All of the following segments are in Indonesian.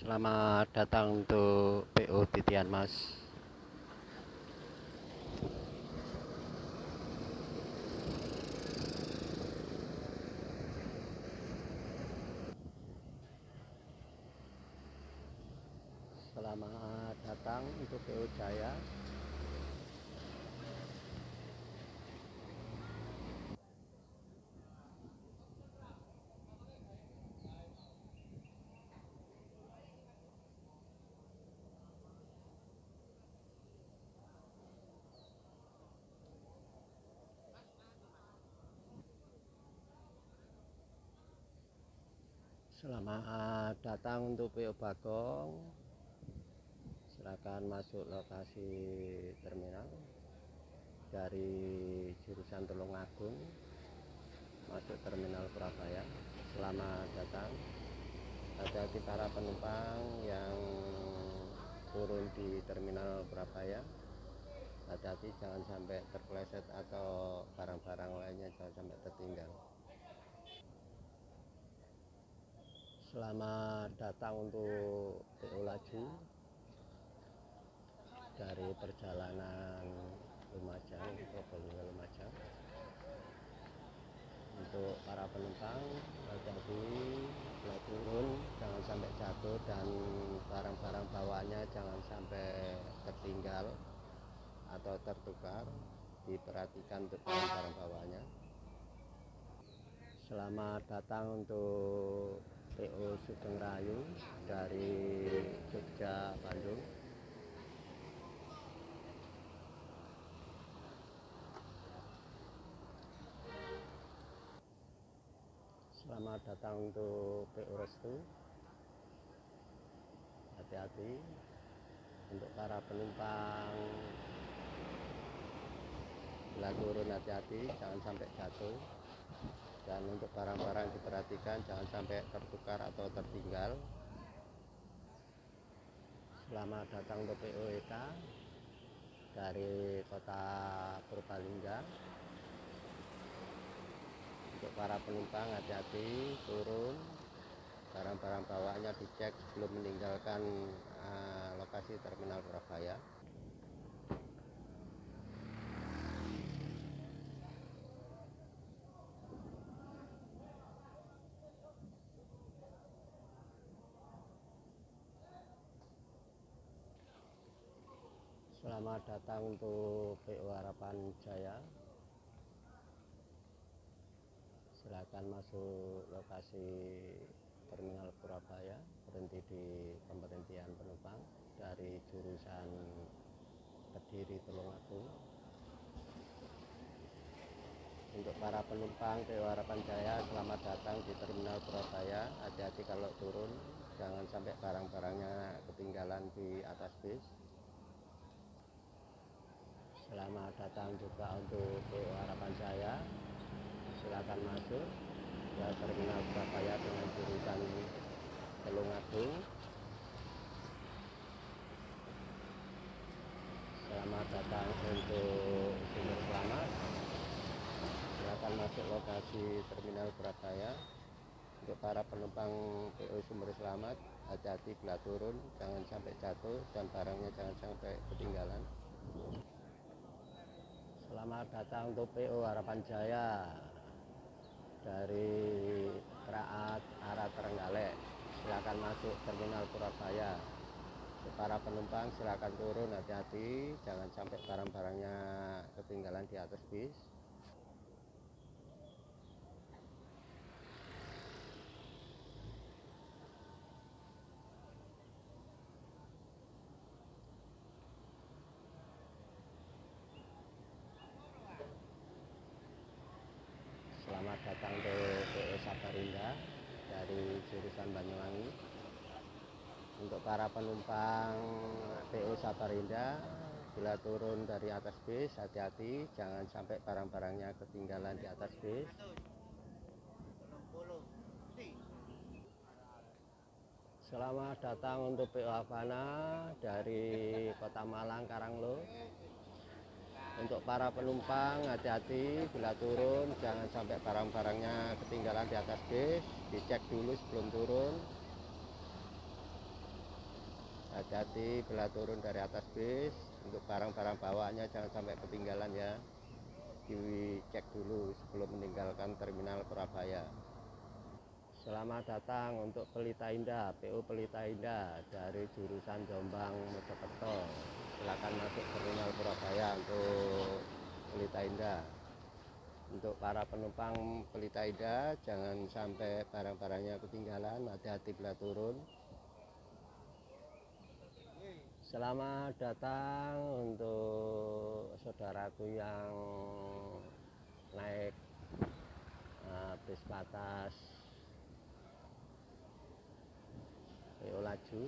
Selamat datang untuk PO Titian Mas. Selamat datang untuk PO Jaya. Selamat datang untuk PO Bagong. Silakan masuk lokasi terminal dari jurusan Tulungagung masuk terminal Surabaya. Selamat datang. Hati-hati para penumpang yang turun di terminal Surabaya. Hati-hati jangan sampai terpeleset atau barang-barang lainnya jangan sampai tertinggal. Selamat datang untuk PO Laju dari perjalanan Lumajang, Probolinggo Lumajang. Untuk para penumpang hati-hati kalau turun jangan sampai jatuh dan barang-barang bawaannya jangan sampai tertinggal atau tertukar, diperhatikan untuk barang bawaannya. Selamat datang untuk PO Sugeng Rayu dari Jogja Bandung. Selamat datang untuk PO Restu. Hati-hati untuk para penumpang bila turun, hati-hati jangan sampai jatuh, dan untuk barang-barang diperhatikan jangan sampai tertukar atau tertinggal. Selamat datang untuk PO Eka dari kota Purbalingga. Untuk para penumpang hati-hati turun, barang-barang bawaannya dicek sebelum meninggalkan lokasi terminal Surabaya. Selamat datang untuk PO Harapan Jaya. Silakan masuk lokasi terminal Surabaya, berhenti di pemberhentian penumpang dari jurusan Kediri Tulungagung. Untuk para penumpang PO Harapan Jaya, selamat datang di terminal Surabaya. Hati-hati kalau turun, jangan sampai barang-barangnya ketinggalan di atas bis. Selamat datang juga untuk PO Harapan Jaya. Silakan masuk ke terminal Surabaya dengan jurusan Tulungagung. Selamat datang untuk Sumber Selamat. Silakan masuk lokasi terminal Surabaya. Untuk para penumpang PO Sumber Selamat, hati-hati bila turun, jangan sampai jatuh dan barangnya jangan sampai ketinggalan. Selamat datang untuk PO Harapan Jaya dari Keraat arah Trenggalek. Silakan masuk terminal Surabaya. Untuk para penumpang silakan turun, hati-hati jangan sampai barang-barangnya ketinggalan di atas bis. Selamat datang ke PO Samarinda dari jurusan Banyuwangi. Untuk para penumpang PO Samarinda, bila turun dari atas bis, hati-hati jangan sampai barang-barangnya ketinggalan di atas bis. Selamat datang untuk PO Havana dari Kota Malang Karanglo. Untuk para penumpang hati-hati bila turun, jangan sampai barang-barangnya ketinggalan di atas bis, dicek dulu sebelum turun. Hati-hati bila turun dari atas bis. Untuk barang-barang bawaannya jangan sampai ketinggalan ya. Dicek dulu sebelum meninggalkan terminal Purabaya. Selamat datang untuk Pelita Indah, PO Pelita Indah dari jurusan Jombang Mojokerto. Silakan masuk terminal Purabaya untuk Pelita Indah. Untuk para penumpang Pelita Indah, jangan sampai barang-barangnya ketinggalan, hati-hati bila turun. Selamat datang untuk saudaraku yang naik bis batas PO Laju.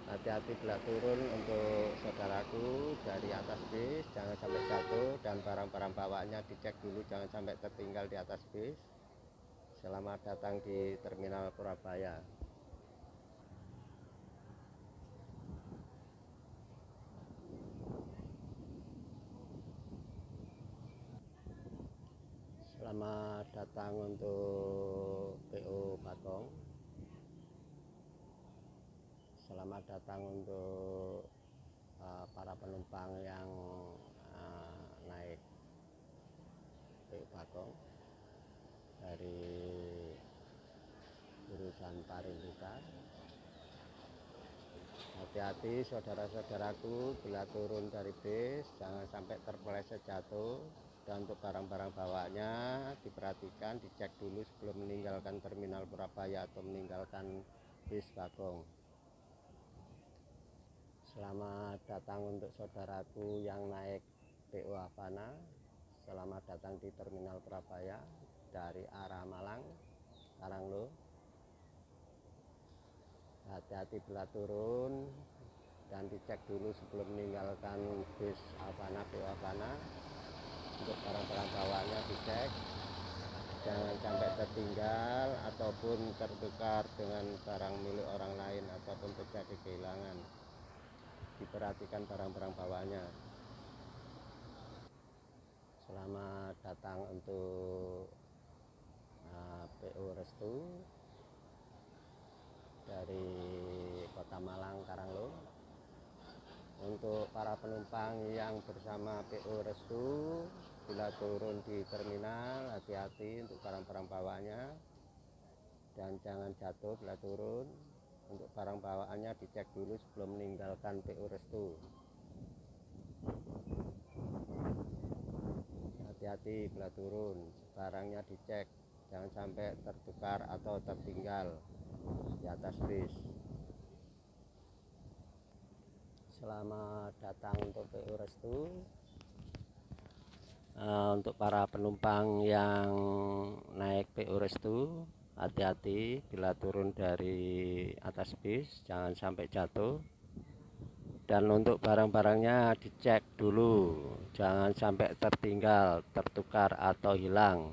Hati-hati bila turun untuk saudaraku dari atas bis, jangan sampai jatuh, dan barang-barang bawaannya dicek dulu, jangan sampai tertinggal di atas bis. Selamat datang di terminal Purabaya. Selamat datang untuk PO Bagong. Selamat datang untuk para penumpang yang naik PO Bagong dari jurusan Pariwisata. Hati-hati saudara-saudaraku bila turun dari bis, jangan sampai terpeleset jatuh. Dan untuk barang-barang bawaannya diperhatikan, dicek dulu sebelum meninggalkan terminal Purabaya atau meninggalkan bis Bagong. Selamat datang untuk saudaraku yang naik PO Havana. Selamat datang di terminal Purabaya dari arah Malang, Karanglo. Hati-hati bila turun dan dicek dulu sebelum meninggalkan bis Havana, PO Havana. Untuk barang-barang bawaannya dicek, jangan sampai tertinggal ataupun tertukar dengan barang milik orang lain ataupun terjadi kehilangan. Diperhatikan barang-barang bawaannya. Selamat datang untuk PO Restu dari Kota Malang, Karanglo. Untuk para penumpang yang bersama PO Restu, bila turun di terminal, hati-hati untuk barang-barang bawaannya dan jangan jatuh bila turun. Untuk barang bawaannya dicek dulu sebelum meninggalkan PO Restu. Hati-hati bila turun, barangnya dicek, jangan sampai tertukar atau tertinggal di atas bis. Selamat datang untuk PO Restu. Untuk para penumpang yang naik PO Restu, hati-hati bila turun dari atas bis, jangan sampai jatuh. Dan untuk barang-barangnya dicek dulu, jangan sampai tertinggal, tertukar atau hilang.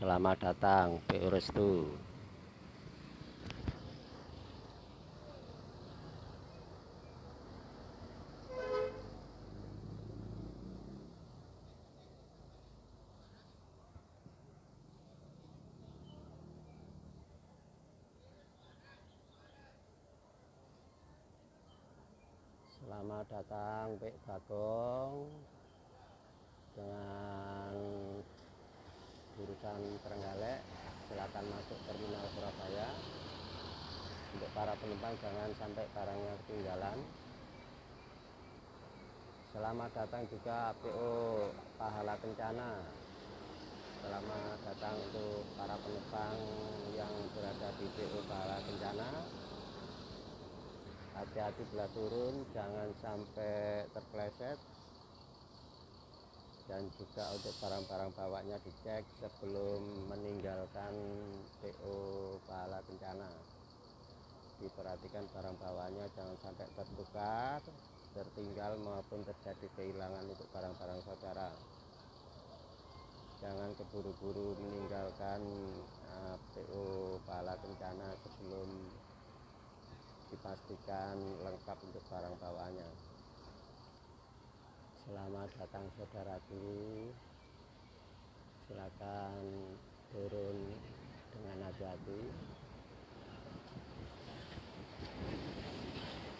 Selamat datang PO Restu. Selamat datang PO Bagong dengan jurusan Trenggalek. Silakan masuk terminal Purabaya. Untuk para penumpang jangan sampai barangnya ketinggalan. Selamat datang juga PO Pahala Kencana. Selamat datang untuk para penumpang yang berada di PO Pahala Kencana. Hati-hati bila turun, jangan sampai terpeleset. Dan juga untuk barang-barang bawaannya dicek sebelum meninggalkan PO Pahala Kencana. Diperhatikan barang bawaannya jangan sampai tertukar, tertinggal maupun terjadi kehilangan untuk barang-barang saudara. Jangan keburu-buru meninggalkan PO Pahala Kencana sebelum dipastikan lengkap untuk barang bawaannya. Selamat datang saudaraku. Silakan turun dengan hati-hati.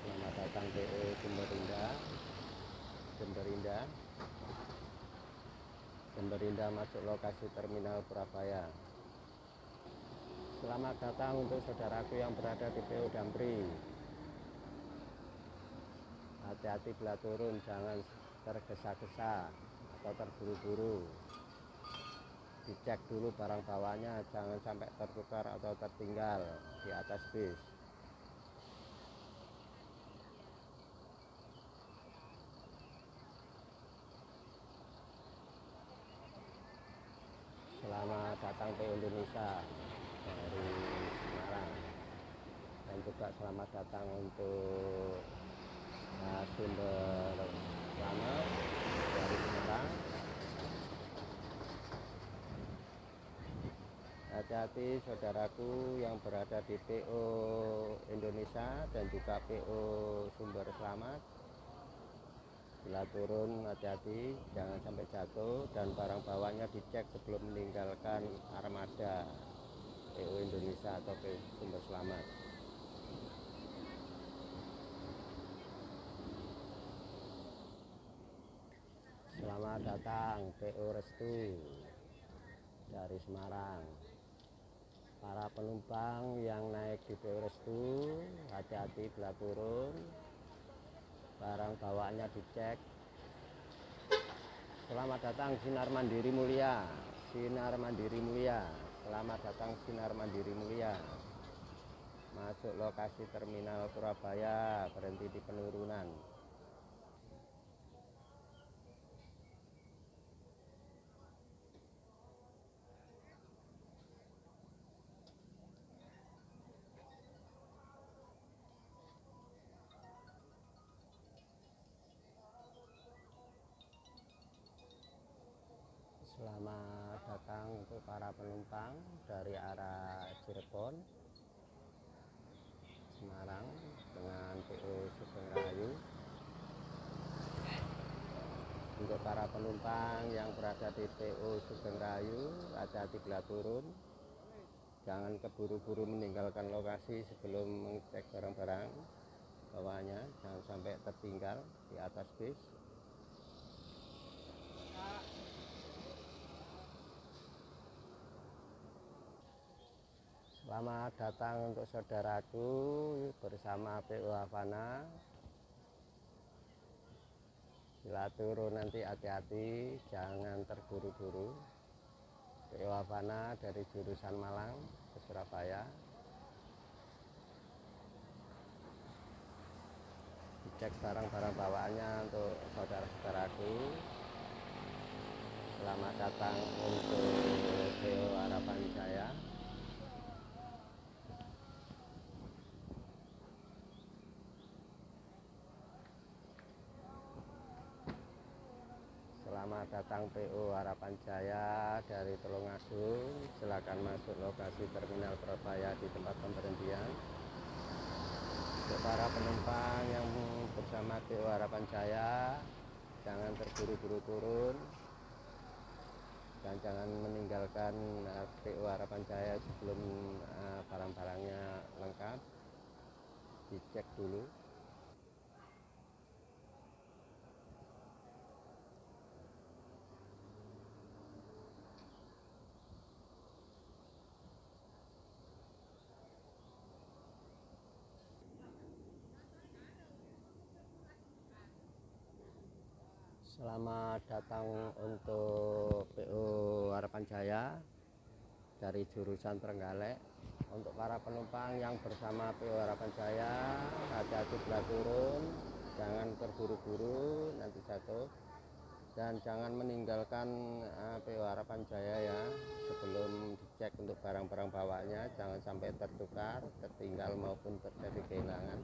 Selamat datang PO Jemberinda. Jemberinda masuk lokasi terminal Purabaya. Selamat datang untuk saudaraku yang berada di PO Dampri. Hati-hati bila turun, jangan tergesa-gesa atau terburu-buru. Dicek dulu barang bawanya, jangan sampai tertukar atau tertinggal di atas bis. Selamat datang ke Indonesia dari Semarang, dan juga selamat datang untuk Sumber Selamat dari Semarang. Hati-hati saudaraku yang berada di PO Indonesia dan juga PO Sumber Selamat. Bila turun hati-hati, jangan sampai jatuh, dan barang bawanya dicek sebelum meninggalkan armada PO Indonesia atau PO Sumber Selamat. Selamat datang PO Restu dari Semarang. Para penumpang yang naik di PO Restu, hati-hati bila turun, barang bawaannya dicek. Selamat datang Sinar Mandiri Mulia. Sinar Mandiri Mulia, selamat datang Sinar Mandiri Mulia. Masuk lokasi terminal Purabaya, berhenti di penurunan. Selamat datang untuk para penumpang dari arah Cirebon, Semarang dengan PO Sugeng Rahayu. Untuk para penumpang yang berada di PO Sugeng Rahayu, hati-hati bila turun, jangan keburu-buru meninggalkan lokasi sebelum mengecek barang-barang bawaannya, jangan sampai tertinggal di atas bis. Selamat datang untuk saudaraku bersama PO Havana. Bila turun nanti hati-hati, jangan terburu-buru. PO Havana dari jurusan Malang ke Surabaya. Dicek barang-barang bawaannya untuk saudara-saudaraku. Selamat datang untuk PO Harapan Jaya. Selamat datang PO Harapan Jaya dari Tulungagung. Silakan masuk lokasi terminal Purabaya di tempat pemberhentian. Untuk para penumpang yang bersama PO Harapan Jaya, jangan terburu-buru turun dan jangan meninggalkan PO Harapan Jaya sebelum barang-barangnya lengkap. Dicek dulu. Selamat datang untuk PO Harapan Jaya dari jurusan Trenggalek. Untuk para penumpang yang bersama PO Harapan Jaya, hati-hati bila turun, jangan terburu-buru nanti jatuh, dan jangan meninggalkan PO Harapan Jaya ya sebelum dicek untuk barang-barang bawaannya, jangan sampai tertukar, tertinggal maupun terjadi kehilangan.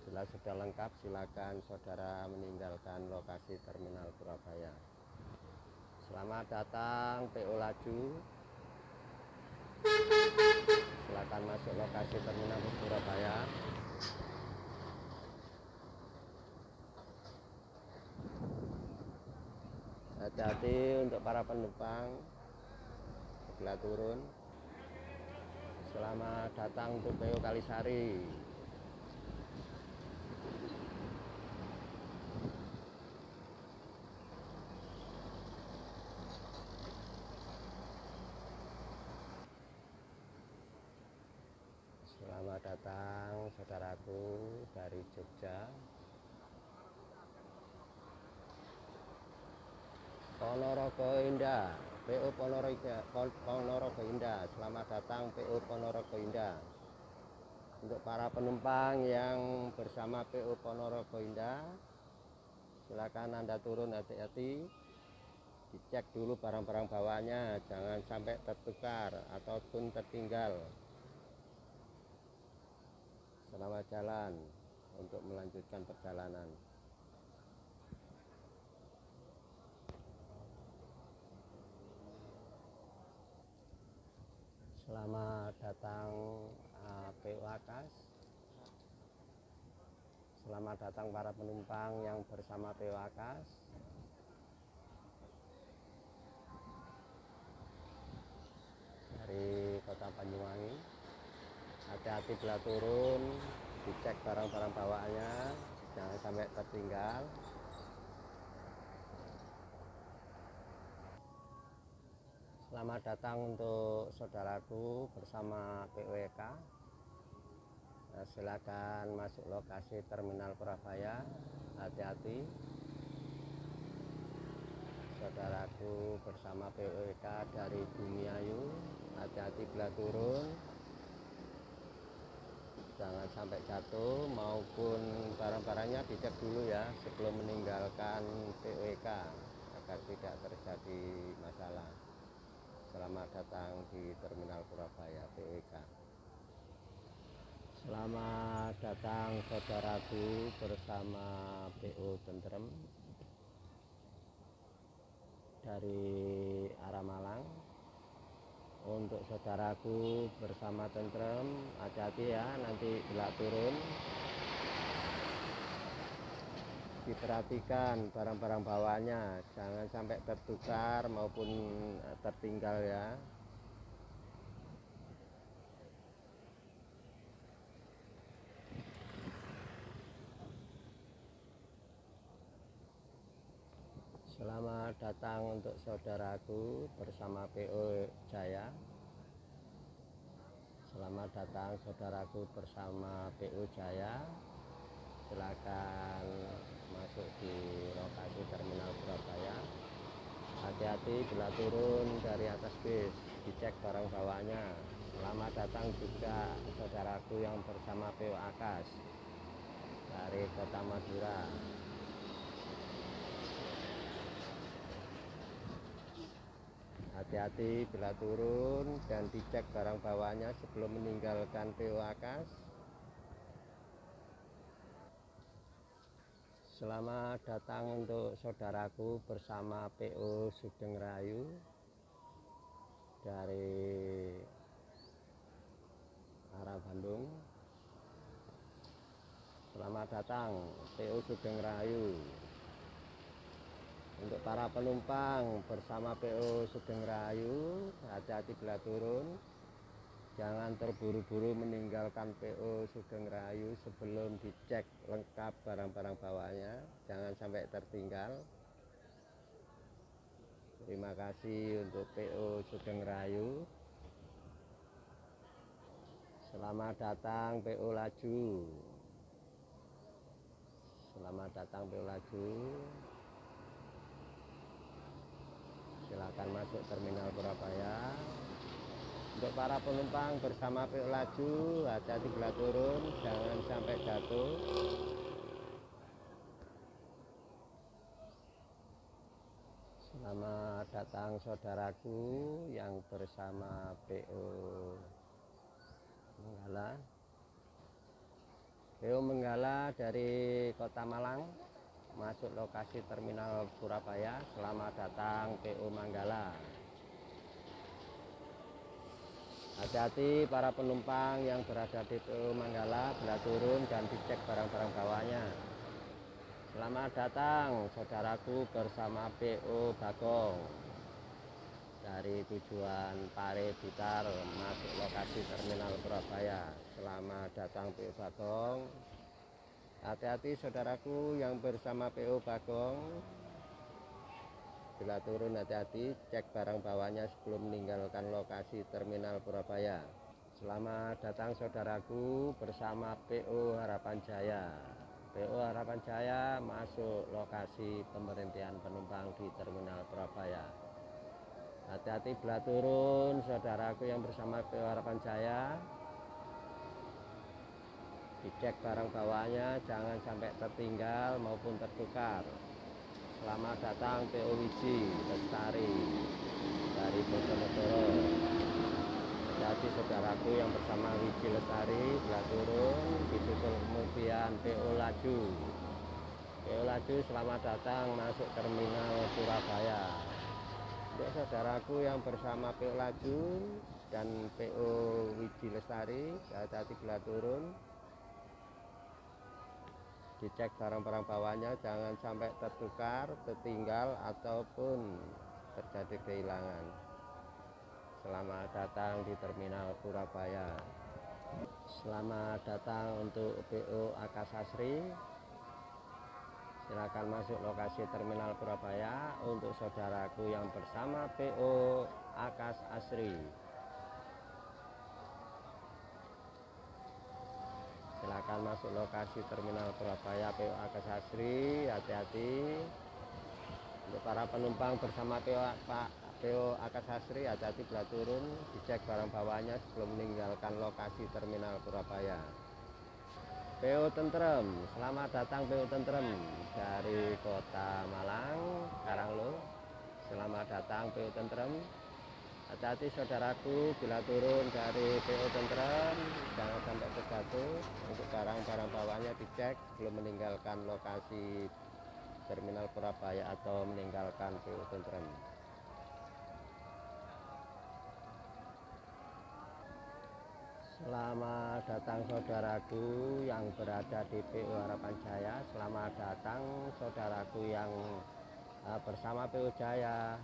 Bila sudah lengkap, silakan saudara meninggalkan lokasi terminal Purabaya. Selamat datang PO Laju. Silakan masuk lokasi terminal Purabaya. Hati-hati untuk para penumpang bila turun. Selamat datang untuk PO Kalisari. Selamat datang saudaraku dari Jogja, Ponorogo Indah, PO Ponorogo Indah. Selamat datang PO Ponorogo Indah. Untuk para penumpang yang bersama PO Ponorogo Indah, silakan Anda turun hati-hati, dicek dulu barang-barang bawaannya, jangan sampai tertukar ataupun tertinggal. Selamat jalan untuk melanjutkan perjalanan. Selamat datang PO Akas. Selamat datang para penumpang yang bersama PO Akas dari Kota Banyuwangi. Hati-hati bila turun, dicek barang-barang bawaannya, jangan sampai tertinggal. Selamat datang untuk saudaraku bersama POEK. Silakan masuk lokasi Terminal Purabaya. Hati-hati. Saudaraku bersama POEK dari Bumiayu. Hati-hati bila turun, jangan sampai jatuh, maupun barang-barangnya dicek dulu ya sebelum meninggalkan POEK agar tidak terjadi masalah. Selamat datang di Terminal Purabaya POEK. Selamat datang saudaraku bersama PO Tentrem dari arah Malang. Untuk saudaraku bersama Tentrem, hati-hati ya nanti bila turun, diperhatikan barang-barang bawaannya, jangan sampai tertukar maupun tertinggal ya. Selamat datang untuk saudaraku bersama PO Jaya. Selamat datang saudaraku bersama PO Jaya. Silakan masuk di lokasi Terminal Purabaya. Hati-hati bila turun dari atas bis, dicek barang bawaannya. Selamat datang juga saudaraku yang bersama PO Akas dari Kota Madura. Hati-hati bila turun dan dicek barang bawaannya sebelum meninggalkan PO Akas. Selamat datang untuk saudaraku bersama PO Sugeng Rayu dari arah Bandung. Selamat datang PO Sugeng Rayu. Untuk para penumpang bersama PO Sugeng Rayu, hati-hati bila turun, jangan terburu-buru meninggalkan PO Sugeng Rayu sebelum dicek lengkap barang-barang bawaannya, jangan sampai tertinggal. Terima kasih untuk PO Sugeng Rayu. Selamat datang PO Laju. Selamat datang PO Laju. Silakan masuk Terminal Purabaya. Untuk para penumpang bersama PO Laju, hati-hati bila turun, jangan sampai jatuh. Selamat datang saudaraku yang bersama PO Menggala. PO Menggala dari Kota Malang masuk lokasi Terminal Purabaya. Selamat datang PO Manggala. Hati-hati para penumpang yang berada di PO Manggala bila turun dan dicek barang-barang bawaannya. Selamat datang saudaraku bersama PO Bagong dari tujuan Pare Blitar masuk lokasi Terminal Purabaya. Selamat datang PO Bagong. Hati-hati saudaraku yang bersama PO Bagong. Bila turun hati-hati, cek barang bawaannya sebelum meninggalkan lokasi Terminal Purabaya. Selamat datang saudaraku bersama PO Harapan Jaya. PO Harapan Jaya masuk lokasi pemberhentian penumpang di Terminal Purabaya. Hati-hati bila turun saudaraku yang bersama PO Harapan Jaya. Dicek barang bawaannya, jangan sampai tertinggal maupun tertukar. Selamat datang PO Wiji Lestari dari Bojonegoro. Jadi saudaraku yang bersama Wiji Lestari bila turun, disusul kemudian PO Laju. PO Laju selamat datang masuk Terminal Purabaya. Untuk saudaraku yang bersama PO Laju dan PO Wiji Lestari, hati-hati bila turun. Dicek barang-barang bawahnya, jangan sampai tertukar, tertinggal ataupun terjadi kehilangan. Selamat datang di Terminal Purabaya. Selamat datang untuk PO Akas Asri. Silakan masuk lokasi Terminal Purabaya untuk saudaraku yang bersama PO Akas Asri. Silakan masuk lokasi Terminal Purabaya PO Akas Asri. Hati-hati. Untuk para penumpang bersama PO Akas Asri, hati-hati bila turun, dicek barang bawahnya sebelum meninggalkan lokasi Terminal Purabaya. PO Tentrem, selamat datang PO Tentrem dari Kota Malang, Karanglo. Selamat datang PO Tentrem. Hati-hati saudaraku bila turun dari PO Tentrem, jangan sampai terjatuh. Untuk barang-barang bawahnya dicek sebelum meninggalkan lokasi Terminal Purabaya atau meninggalkan PO Tentrem. Selamat datang saudaraku yang berada di PO Harapan Jaya. Selamat datang saudaraku yang bersama PO Jaya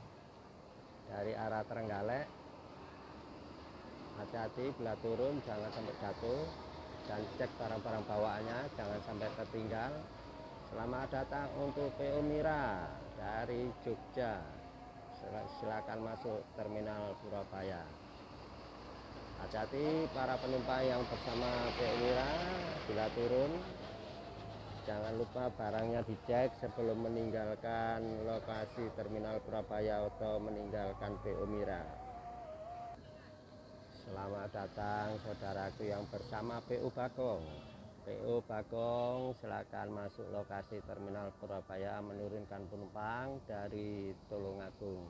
dari arah Trenggalek. Hati-hati bila turun, jangan sampai jatuh, dan cek barang-barang bawaannya, jangan sampai tertinggal. Selamat datang untuk PO Mira dari Jogja. Silakan masuk Terminal Purabaya. Hati-hati para penumpang yang bersama PO Mira bila turun, jangan lupa barangnya dicek sebelum meninggalkan lokasi Terminal Purabaya atau meninggalkan PO Mira. Selamat datang saudaraku yang bersama PO Bagong. PO Bagong silakan masuk lokasi Terminal Purabaya menurunkan penumpang dari Tulungagung.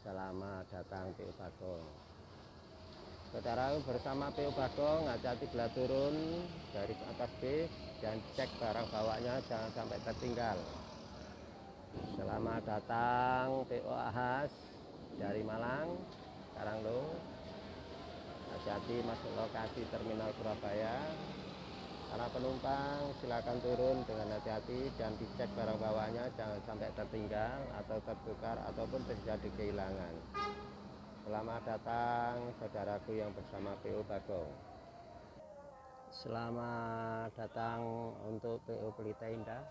Selamat datang PO Bagong. Saudara bersama PO Bagong, hati-hati bila turun dari atas bis dan cek barang bawanya, jangan sampai tertinggal. Selamat datang PO Ahas dari Malang, Karanglo. Hati-hati masuk lokasi Terminal Purabaya. Para penumpang silakan turun dengan hati-hati dan dicek barang bawahnya, jangan sampai tertinggal atau tertukar ataupun terjadi kehilangan. Selamat datang saudaraku yang bersama PO Bagong. Selamat datang untuk PO Pelita Indah.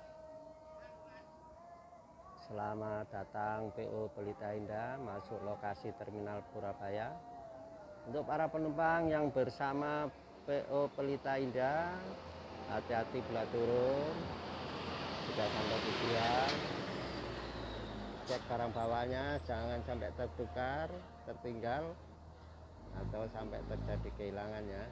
Selamat datang PO Pelita Indah masuk lokasi Terminal Purabaya. Untuk para penumpang yang bersama PO Pelita Indah, hati-hati bila turun, sudah sampai tujuan. Cek barang bawahnya, jangan sampai tertukar, tertinggal, atau sampai terjadi kehilangannya.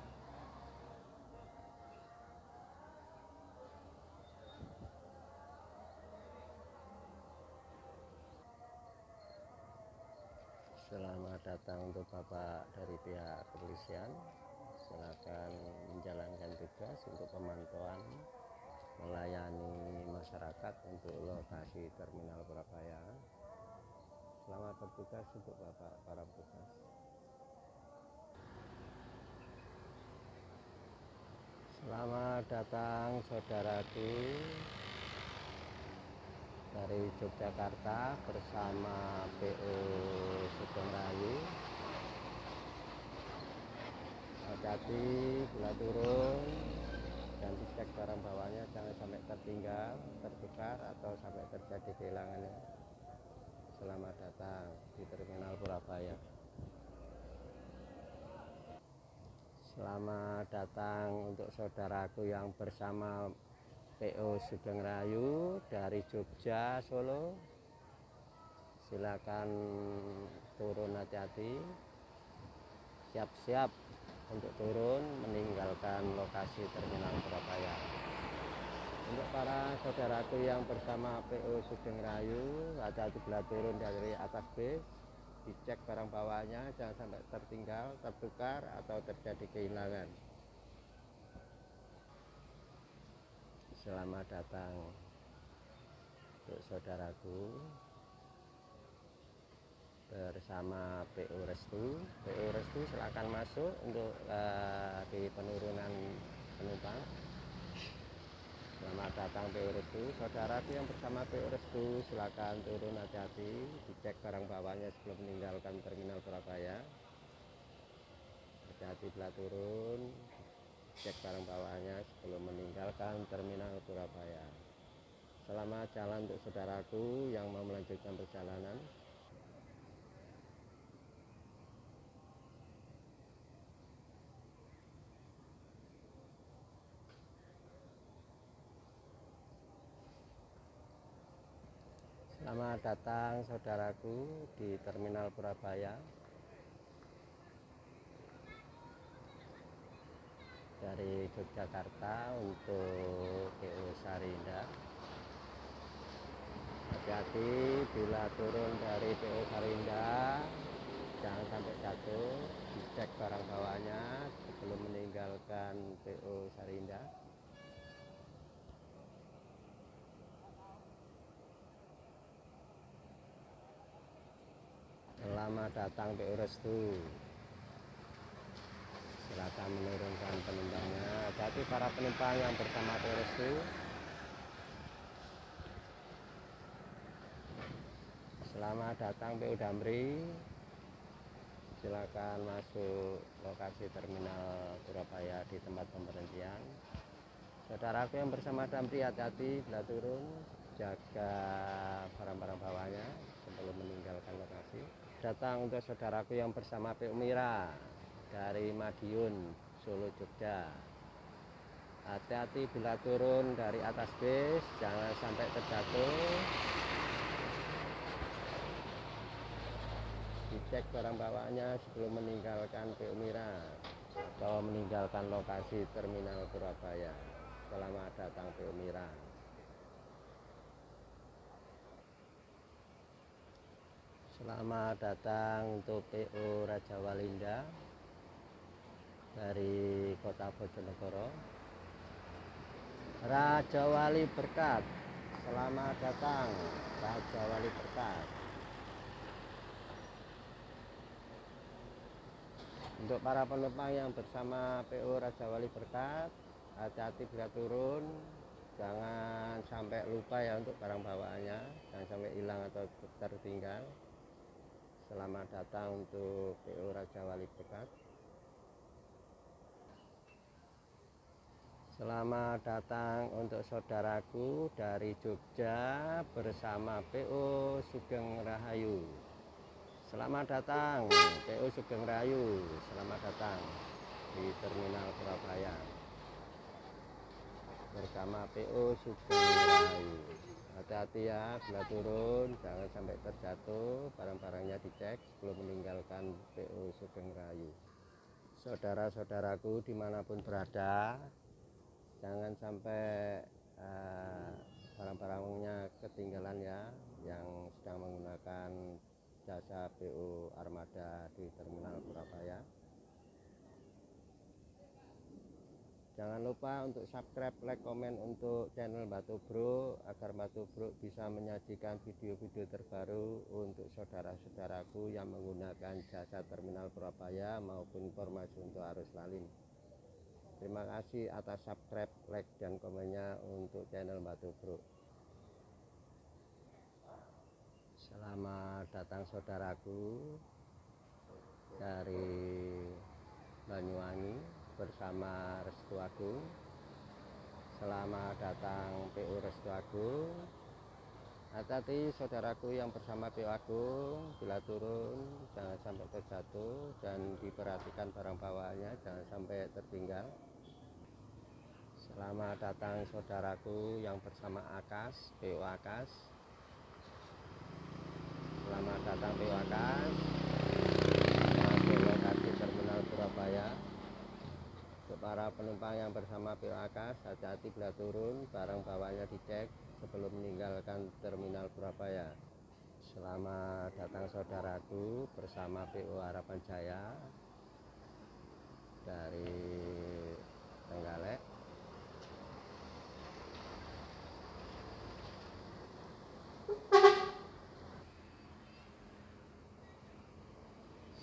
Selamat datang untuk Bapak dari pihak kepolisian. Silakan menjalankan tugas untuk pemantauan melayani masyarakat untuk lokasi Terminal Purabaya. Selamat bertugas untuk Bapak para petugas. Selamat datang saudaraku dari Yogyakarta bersama PO Sugeng Rahayu. Hati-hati bila turun dan dicek barang bawahnya, jangan sampai tertinggal, tertukar atau sampai terjadi kehilangannya. Selamat datang di Terminal Purabaya. Selamat datang untuk saudaraku yang bersama PO Sugeng Rahayu dari Jogja, Solo. Silakan turun hati-hati, siap-siap untuk turun meninggalkan lokasi terminal Surabaya. Untuk para saudaraku yang bersama PO Sugeng Rahayu, hati-hati bila turun dari atas bis, dicek barang bawaannya jangan sampai tertinggal, tertukar atau terjadi kehilangan. Selamat datang untuk saudaraku bersama PO Restu. PO Restu silakan masuk untuk di penurunan penumpang. Selamat datang PO Restu. Saudaraku yang bersama PO Restu silakan turun hati-hati, dicek barang bawahnya sebelum meninggalkan terminal Surabaya. Hati-hati bila turun, cek barang bawahnya sebelum meninggalkan terminal Surabaya. Selamat jalan untuk saudaraku yang mau melanjutkan perjalanan. Selamat datang saudaraku di terminal Surabaya dari Yogyakarta untuk PO Samarinda. Hati-hati bila turun dari PO Samarinda, jangan sampai jatuh, dicek barang bawaannya sebelum meninggalkan PO Samarinda. Selamat datang PO Restu. Silakan menurunkan penumpangnya. Hati-hati para penumpang yang bersama PO Restu. Selamat datang PO Damri. Silakan masuk lokasi terminal Surabaya di tempat pemberhentian. Saudaraku yang bersama Damri, hati-hati bila turun, jaga barang-barang bawahnya sebelum meninggalkan lokasi. Datang untuk saudaraku yang bersama PO Mira dari Madiun, Solo, Jogja. Hati-hati bila turun dari atas bis, jangan sampai terjatuh. Dicek barang bawaannya sebelum meninggalkan PO Mira atau meninggalkan lokasi terminal Surabaya. Selamat datang PO Mira. Selamat datang untuk PO Raja Walinda dari Kota Bojonegoro. Raja Wali Berkat, selamat datang Raja Wali Berkat. Untuk para penumpang yang bersama PO Raja Wali Berkat, hati-hati bila turun, jangan sampai lupa ya untuk barang bawaannya, jangan sampai hilang atau tertinggal. Selamat datang untuk PO Raja Wali Berkat. Selamat datang untuk saudaraku dari Jogja bersama PO Sugeng Rahayu. Selamat datang PO Sugeng Rahayu. Selamat datang di terminal Surabaya bersama PO Sugeng Rahayu. Hati-hati ya bila turun, jangan sampai terjatuh, barang-barangnya dicek sebelum meninggalkan PO Sugeng Rahayu. Saudara-saudaraku dimanapun berada, jangan sampai barang-barangnya ketinggalan ya, yang sedang menggunakan jasa PO Armada di terminal Surabaya. Jangan lupa untuk subscribe, like, komen untuk channel Batu Bro agar Batu Bro bisa menyajikan video-video terbaru untuk saudara-saudaraku yang menggunakan jasa terminal Surabaya maupun informasi untuk arus lalu. Terima kasih atas subscribe, like, dan komennya untuk channel Batu Bro. Selamat datang saudaraku dari Banyuwangi bersama Restu Agung. Selamat datang PO Restu Agung. Hati-hati saudaraku yang bersama PO Agung, bila turun jangan sampai terjatuh dan diperhatikan barang bawaannya, jangan sampai tertinggal. Selamat datang saudaraku yang bersama Akas, PO Akas. Selamat datang PO Akas. Masuk lokasi Terminal Surabaya. Untuk para penumpang yang bersama PO Akas, hati-hati bila turun, barang bawaannya dicek sebelum meninggalkan Terminal Surabaya. Selamat datang saudaraku bersama PO Harapan Jaya dari Trenggalek.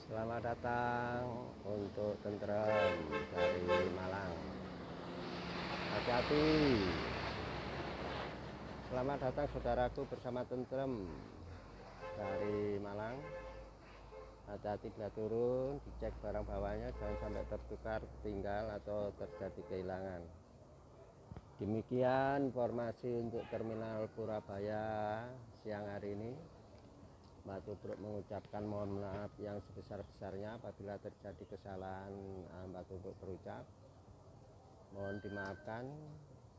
Selamat datang untuk Tentrem dari Malang. Hati-hati. Selamat datang saudaraku bersama Tentrem dari Malang. Hati-hati bila turun, dicek barang bawahnya, jangan sampai tertukar, tinggal atau terjadi kehilangan. Demikian informasi untuk Terminal Purabaya siang hari ini. Mbak Tubruk mengucapkan mohon maaf yang sebesar-besarnya apabila terjadi kesalahan. Mbak Tubruk berucap mohon dimaafkan,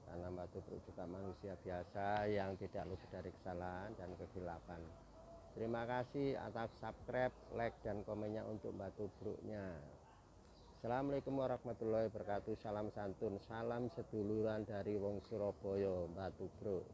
karena Mbak Tubruk juga manusia biasa yang tidak luput dari kesalahan dan kegelapan. Terima kasih atas subscribe, like, dan komennya untuk Mbak Tubruknya. Assalamualaikum warahmatullahi wabarakatuh. Salam santun, salam seduluran dari Wong Surabaya, Mbak Tubruk.